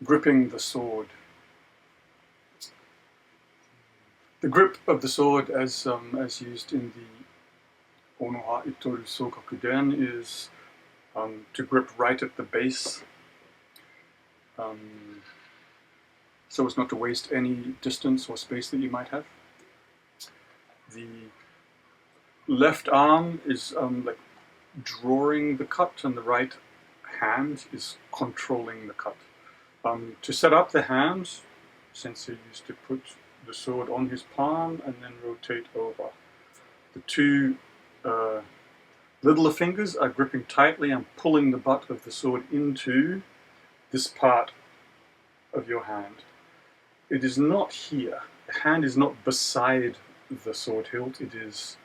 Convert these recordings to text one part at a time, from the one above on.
gripping the sword. The grip of the sword, as used in the Ono-Ha Itoru Sokaku-den, is to grip right at the base, so as not to waste any distance or space that you might have. The left arm is like drawing the cut, and the right hand is controlling the cut. To set up the hand, Sensei used to put the sword on his palm and then rotate over. The two littler fingers are gripping tightly and pulling the butt of the sword into this part of your hand. It is not here. The hand is not beside the sword hilt. It is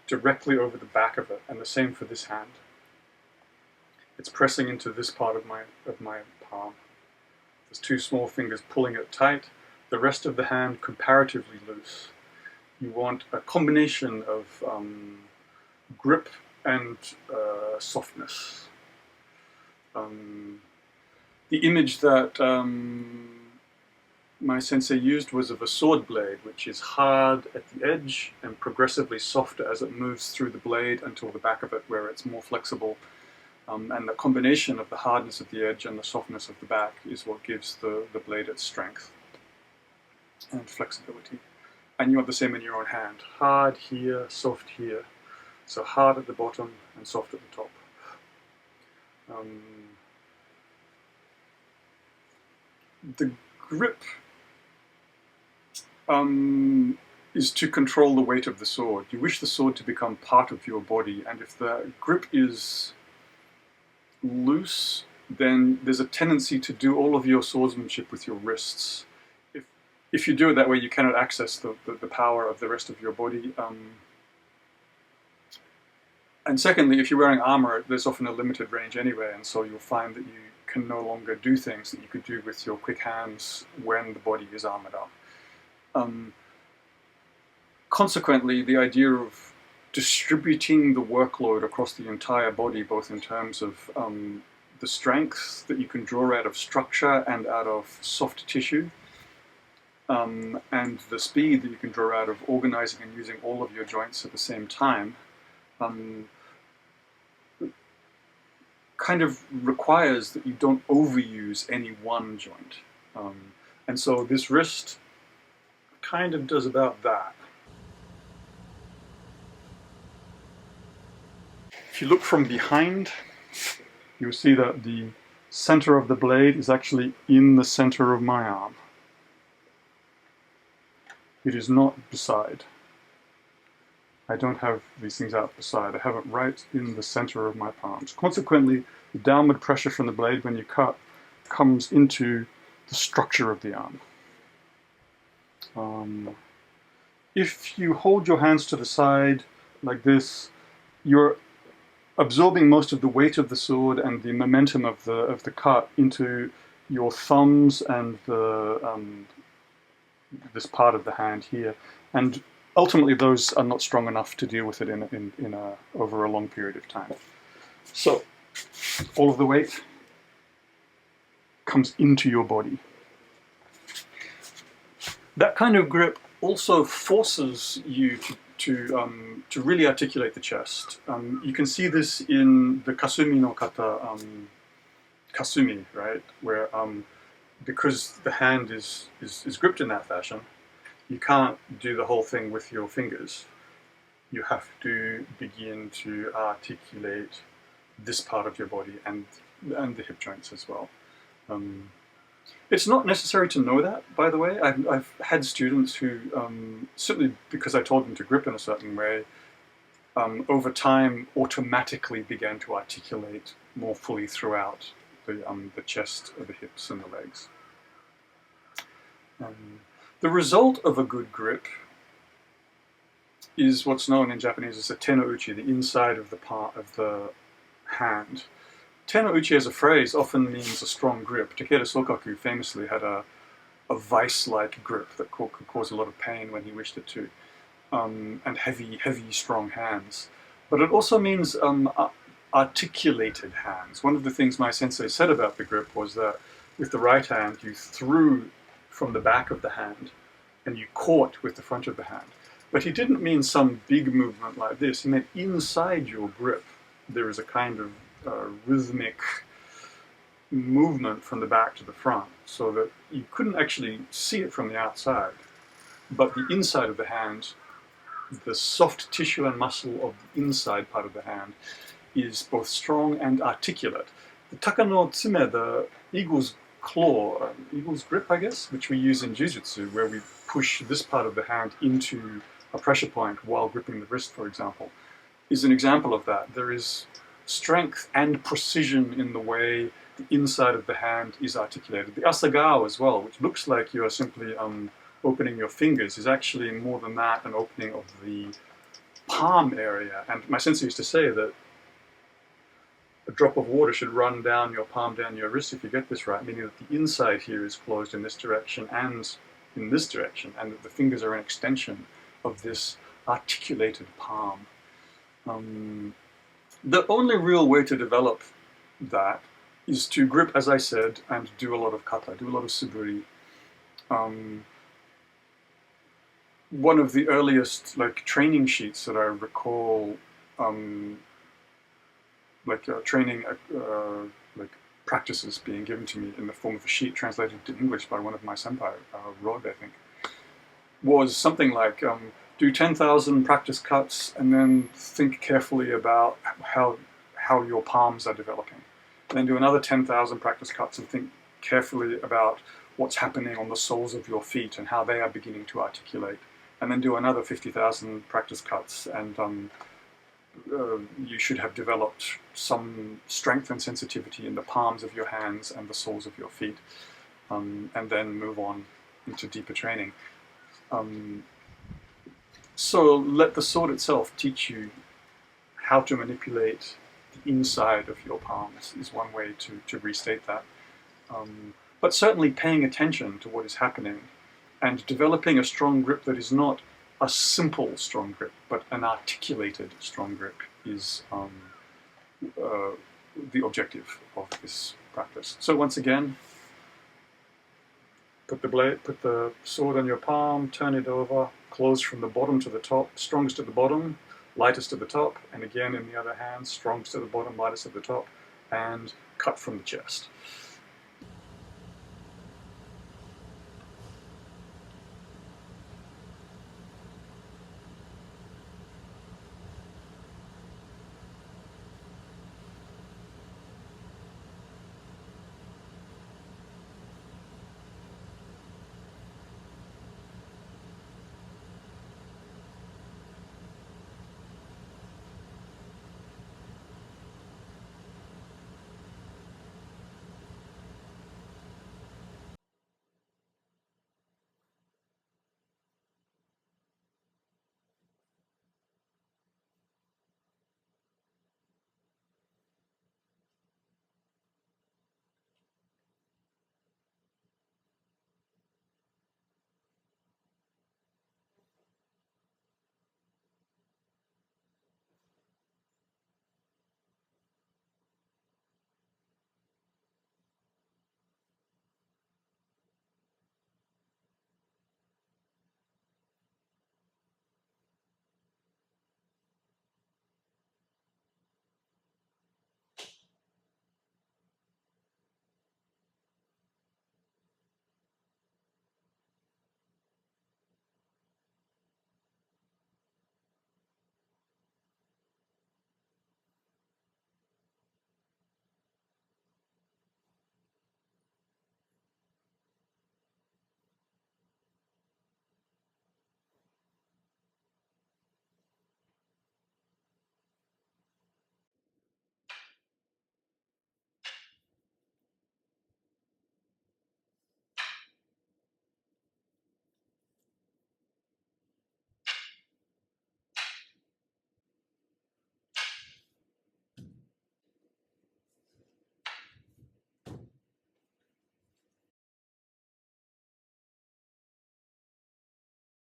directly over the back of it, and the same for this hand. It's pressing into this part of my palm. There's two small fingers pulling it tight. The rest of the hand comparatively loose. You want a combination of grip and softness. The image that my sensei used was of a sword blade, which is hard at the edge and progressively softer as it moves through the blade until the back of it, where it's more flexible. And the combination of the hardness of the edge and the softness of the back is what gives the blade its strength and flexibility. And you want the same in your own hand. Hard here, soft here. So hard at the bottom and soft at the top. The grip is to control the weight of the sword. You wish the sword to become part of your body, and if the grip is loose, then there's a tendency to do all of your swordsmanship with your wrists. If you do it that way, you cannot access the power of the rest of your body. And secondly, if you're wearing armor, there's often a limited range anyway, and so you'll find that you can no longer do things that you could do with your quick hands when the body is armored up. Consequently, the idea of distributing the workload across the entire body, both in terms of the strength that you can draw out of structure and out of soft tissue, and the speed that you can draw out of organizing and using all of your joints at the same time, kind of requires that you don't overuse any one joint. And so this wrist kind of does about that. If you look from behind, you'll see that the center of the blade is actually in the center of my arm. It is not beside. I don't have these things out beside. I have it right in the center of my palms. Consequently, the downward pressure from the blade when you cut comes into the structure of the arm. If you hold your hands to the side like this, you're absorbing most of the weight of the sword and the momentum of the cut into your thumbs and this part of the hand here, and ultimately those are not strong enough to deal with it over a long period of time. So all of the weight comes into your body. That kind of grip also forces you to really articulate the chest. You can see this in the kasumi no kata, kasumi, right? Where because the hand is gripped in that fashion, you can't do the whole thing with your fingers. You have to begin to articulate this part of your body and the hip joints as well. It's not necessary to know that, by the way. I've had students who, certainly because I told them to grip in a certain way, over time automatically began to articulate more fully throughout the chest, the hips, and the legs. The result of a good grip is what's known in Japanese as a te-no-uchi, the inside of the part of the hand. Te-no-uchi as a phrase often means a strong grip. Takeda Sokaku famously had a vice-like grip that could cause a lot of pain when he wished it to, and heavy, strong hands. But it also means articulated hands. One of the things my sensei said about the grip was that with the right hand, you threw from the back of the hand and you caught with the front of the hand. But he didn't mean some big movement like this. He meant inside your grip, there is a kind of rhythmic movement from the back to the front, so that you couldn't actually see it from the outside. But the inside of the hand, the soft tissue and muscle of the inside part of the hand, is both strong and articulate. The taka no tsume, the eagle's claw, eagle's grip, I guess, which we use in jiu-jitsu, where we push this part of the hand into a pressure point while gripping the wrist, for example, is an example of that. There is strength and precision in the way the inside of the hand is articulated. The asagao as well, which looks like you are simply opening your fingers, is actually more than that, an opening of the palm area. And my sensei used to say that a drop of water should run down your palm, down your wrist if you get this right, meaning that the inside here is closed in this direction and in this direction, and that the fingers are an extension of this articulated palm. The only real way to develop that is to grip, as I said, and do a lot of kata, do a lot of suburi. One of the earliest training sheets that I recall, training practices being given to me in the form of a sheet translated to English by one of my senpai, Rod, I think, was something like, do 10,000 practice cuts and then think carefully about how your palms are developing. Then do another 10,000 practice cuts and think carefully about what's happening on the soles of your feet and how they are beginning to articulate. And then do another 50,000 practice cuts, and you should have developed some strength and sensitivity in the palms of your hands and the soles of your feet, and then move on into deeper training. So let the sword itself teach you how to manipulate the inside of your palms is one way to restate that. But certainly paying attention to what is happening and developing a strong grip that is not a simple strong grip, but an articulated strong grip is the objective of this practice. So once again, put the sword on your palm, turn it over, close from the bottom to the top, strongest at the bottom, lightest at the top, and again in the other hand, strongest at the bottom, lightest at the top, and cut from the chest.